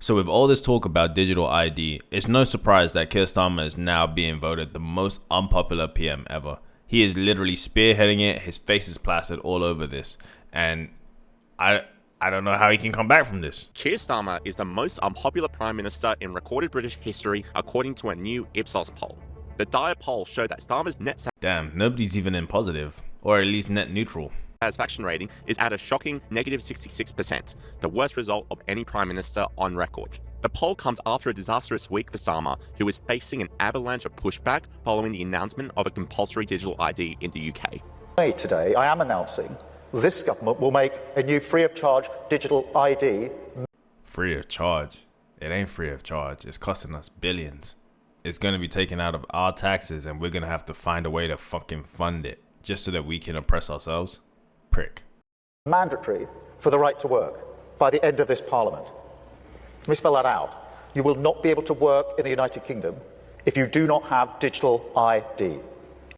So with all this talk about digital ID, it's no surprise that Keir Starmer is now being voted the most unpopular PM ever. He is literally spearheading it. His face is plastered all over this. And I don't know how he can come back from this. Keir Starmer is the most unpopular Prime Minister in recorded British history, according to a new Ipsos poll. The Dyer poll showed that Starmer's net Damn, nobody's even in positive, or at least net neutral. satisfaction rating is at a shocking negative 66%, the worst result of any Prime Minister on record. The poll comes after a disastrous week for Starmer, who is facing an avalanche of pushback following the announcement of a compulsory digital ID in the UK. Today, I am announcing this government will make a new free-of-charge digital ID. Free of charge? It ain't free of charge. It's costing us billions. It's going to be taken out of our taxes, and we're going to have to find a way to fucking fund it just so that we can oppress ourselves. Prick. Mandatory for the right to work by the end of this Parliament. Let me spell that out. You will not be able to work in the United Kingdom if you do not have digital ID.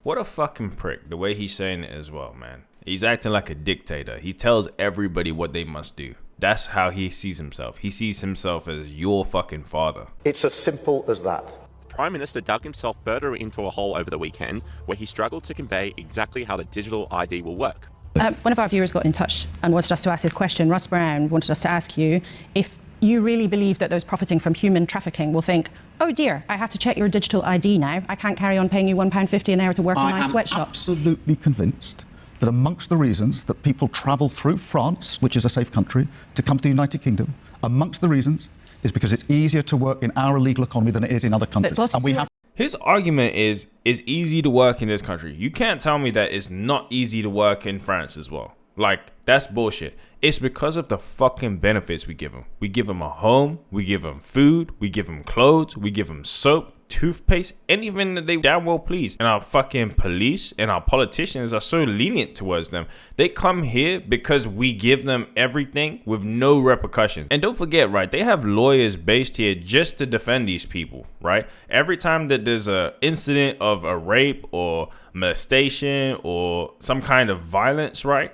What a fucking prick, the way he's saying it as well, man. He's acting like a dictator. He tells everybody what they must do. That's how he sees himself. He sees himself as your fucking father. It's as simple as that. The Prime Minister dug himself further into a hole over the weekend, where he struggled to convey exactly how the digital ID will work. One of our viewers got in touch and wanted us to ask this question. Russ Brown wanted us to ask you if you really believe that those profiting from human trafficking will think, oh dear, I have to check your digital ID now. I can't carry on paying you £1.50 an hour to work in my sweatshop. I am absolutely convinced that amongst the reasons that people travel through France, which is a safe country, to come to the United Kingdom, amongst the reasons is because it's easier to work in our illegal economy than it is in other countries. And we have. His argument is it's easy to work in this country. You can't tell me that it's not easy to work in France as well. Like, that's bullshit. It's because of the fucking benefits we give them. We give them a home, we give them food, we give them clothes, we give them soap, toothpaste, anything that they damn well please. And our fucking police and our politicians are so lenient towards them. They come here because we give them everything with no repercussions. And don't forget, right, they have lawyers based here just to defend these people, right? Every time that there's a incident of a rape or molestation or some kind of violence, right,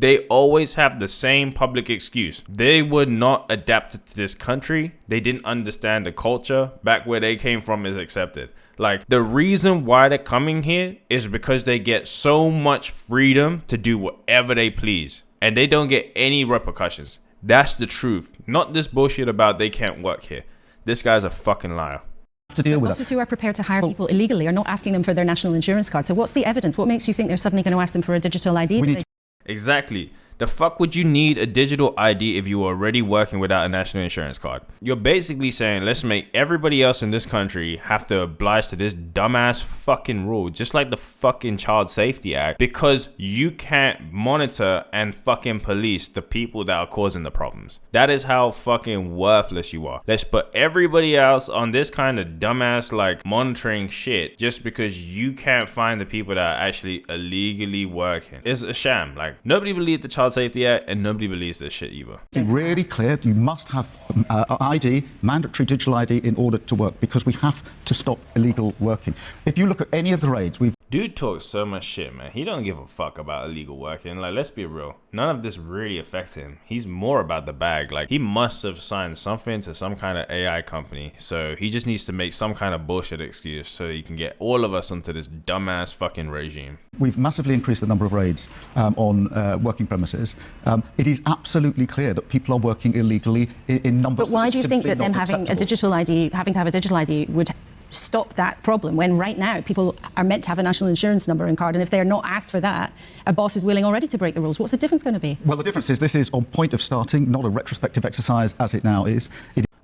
they always have the same public excuse. They were not adapted to this country. They didn't understand the culture. Back where they came from is accepted. Like, the reason why they're coming here is because they get so much freedom to do whatever they please. And they don't get any repercussions. That's the truth. Not this bullshit about they can't work here. This guy's a fucking liar. To deal with bosses who are prepared to hire people illegally are not asking them for their national insurance card. So what's the evidence? What makes you think they're suddenly going to ask them for a digital ID? Exactly. The fuck would you need a digital ID if you were already working without a national insurance card? You're basically saying, let's make everybody else in this country have to oblige to this dumbass fucking rule, just like the fucking Child Safety Act, because you can't monitor and fucking police the people that are causing the problems. That is how fucking worthless you are. Let's put everybody else on this kind of dumbass like monitoring shit just because you can't find the people that are actually illegally working. It's a sham. Like, nobody believed the Child Safety Act, and nobody believes this shit either. Really clear, you must have ID, mandatory digital ID, in order to work, because we have to stop illegal working. If you look at any of the raids, Dude talks so much shit, man. He don't give a fuck about illegal working. Like, let's be real. None of this really affects him. He's more about the bag. Like, he must have signed something to some kind of AI company. So he just needs to make some kind of bullshit excuse so he can get all of us onto this dumbass fucking regime. We've massively increased the number of raids on working premises. It is absolutely clear that people are working illegally in numbers. But why do you think that them having a digital ID, having to have a digital ID, would stop that problem when right now people are meant to have a national insurance number and card, and if they're not asked for that, a boss is willing already to break the rules? What's the difference going to be? Well, the difference is this is on point of starting, not a retrospective exercise as it now is.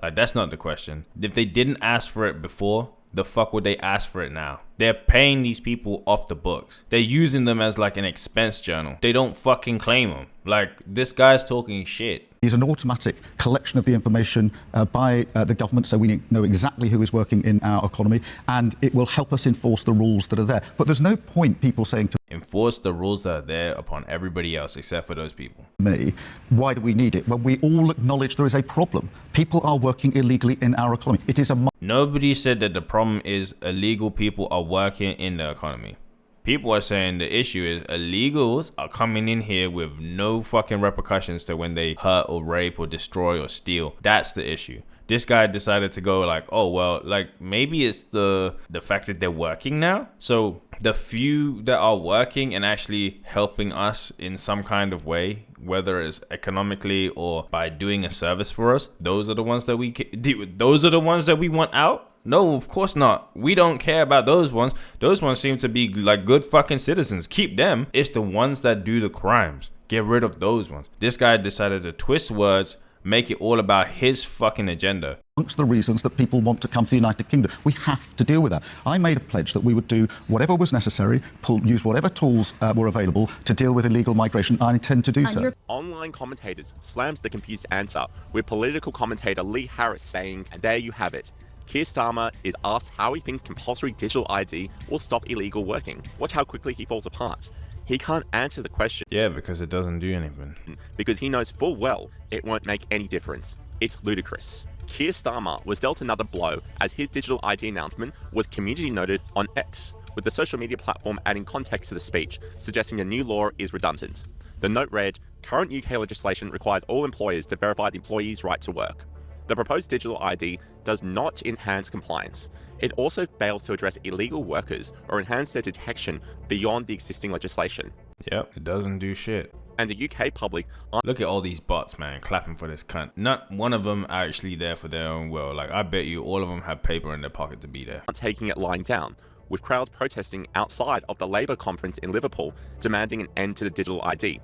Like, that's not the question. If they didn't ask for it before, the fuck would they ask for it now? They're paying these people off the books. They're using them as like an expense journal. They don't fucking claim them. Like, this guy's talking shit. Is an automatic collection of the information by the government, so we know exactly who is working in our economy, and it will help us enforce the rules that are there. But there's no point people saying to enforce the rules that are there upon everybody else except for those people. Me, why do we need it? When we all acknowledge there is a problem. People are working illegally in our economy. It is a... Nobody said that the problem is illegal people are working in the economy. People are saying the issue is illegals are coming in here with no fucking repercussions to when they hurt or rape or destroy or steal. That's the issue. This guy decided to go like, oh, well, like maybe it's the fact that they're working now. So the few that are working and actually helping us in some kind of way, whether it's economically or by doing a service for us, those are the ones that we want out. No, of course not. We don't care about those ones. Those ones seem to be like good fucking citizens. Keep them. It's the ones that do the crimes. Get rid of those ones. This guy decided to twist words, make it all about his fucking agenda. Amongst the reasons that people want to come to the United Kingdom. We have to deal with that. I made a pledge that we would do whatever was necessary, use whatever tools were available to deal with illegal migration. I intend to do so. Online commentators slams the confused answer, with political commentator Lee Harris saying, and there you have it. Keir Starmer is asked how he thinks compulsory digital ID will stop illegal working. Watch how quickly he falls apart. He can't answer the question. Yeah, because it doesn't do anything. Because he knows full well it won't make any difference. It's ludicrous. Keir Starmer was dealt another blow as his digital ID announcement was community noted on X, with the social media platform adding context to the speech, suggesting the new law is redundant. The note read, current UK legislation requires all employers to verify the employee's right to work. The proposed digital ID does not enhance compliance. It also fails to address illegal workers or enhance their detection beyond the existing legislation. Yep, it doesn't do shit. And the UK public look at all these bots, man, clapping for this cunt. Not one of them are actually there for their own will. Like, I bet you all of them have paper in their pocket to be there. Aren't taking it lying down, with crowds protesting outside of the Labour conference in Liverpool, demanding an end to the digital ID.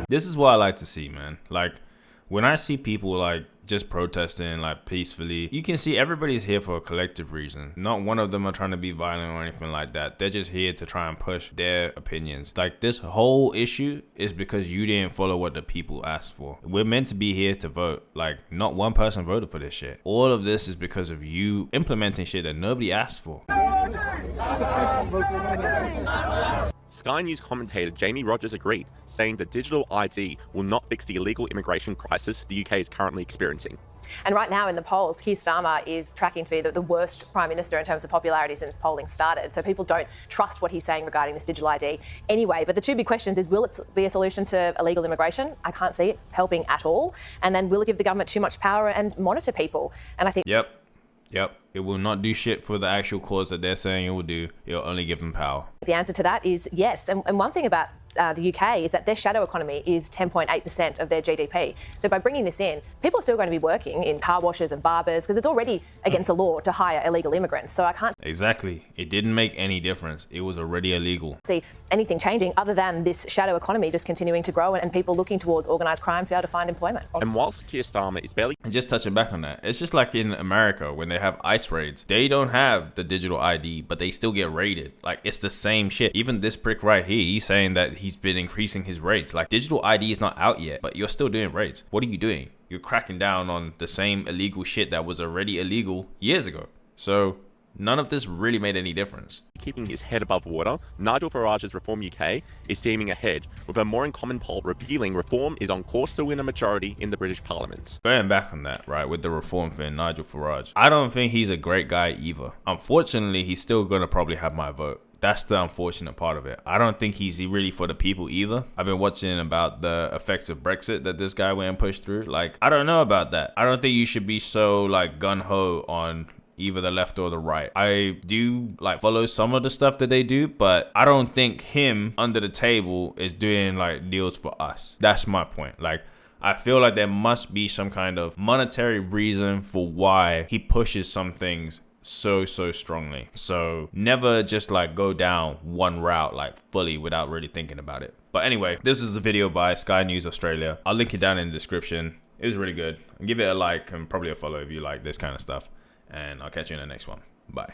This is what I like to see, man. Like, when I see people like just protesting like peacefully, you can see everybody's here for a collective reason. Not one of them are trying to be violent or anything like that. They're just here to try and push their opinions. Like, this whole issue is because you didn't follow what the people asked for. We're meant to be here to vote. Like, not one person voted for this shit. All of this is because of you implementing shit that nobody asked for. Sky News commentator Jamie Rogers agreed, saying the digital ID will not fix the illegal immigration crisis the UK is currently experiencing. And right now in the polls, Keir Starmer is tracking to be the worst Prime Minister in terms of popularity since polling started. So people don't trust what he's saying regarding this digital ID anyway. But the two big questions is, will it be a solution to illegal immigration? I can't see it helping at all. And then will it give the government too much power and monitor people? And I think... Yep. It will not do shit for the actual cause that they're saying it will do. It'll only give them power. The answer to that is yes. And one thing about the UK is that their shadow economy is 10.8% of their GDP. So by bringing this in, people are still going to be working in car washes and barbers because it's already against the law to hire illegal immigrants. So I can't... Exactly. It didn't make any difference. It was already illegal. See anything changing other than this shadow economy just continuing to grow and people looking towards organised crime to be able to find employment. And whilst Keir Starmer is barely... And just touching back on that, it's just like in America when they have ICE raids. They don't have the digital ID, but they still get raided. Like, it's the same shit. Even this prick right here, he's saying that he's been increasing his raids. Like, digital ID is not out yet, but you're still doing raids. What are you doing? You're cracking down on the same illegal shit that was already illegal years ago. So none of this really made any difference. Keeping his head above water, Nigel Farage's Reform UK is steaming ahead, with a More in Common poll revealing Reform is on course to win a majority in the British Parliament. Going back on that, right, with the Reform thing, Nigel Farage, I don't think he's a great guy either. Unfortunately, he's still gonna probably have my vote. That's the unfortunate part of it. I don't think he's really for the people either. I've been watching about the effects of Brexit that this guy went and pushed through. Like, I don't know about that. I don't think you should be so like gun-ho on either the left or the right. I do like follow some of the stuff that they do, but I don't think him under the table is doing like deals for us. That's my point. Like, I feel like there must be some kind of monetary reason for why he pushes some things so strongly. So never just like go down one route like fully without really thinking about it. But anyway, this is a video by Sky News Australia. I'll link it down in the description. It was really good. Give it a like and probably a follow if you like this kind of stuff. And I'll catch you in the next one. Bye.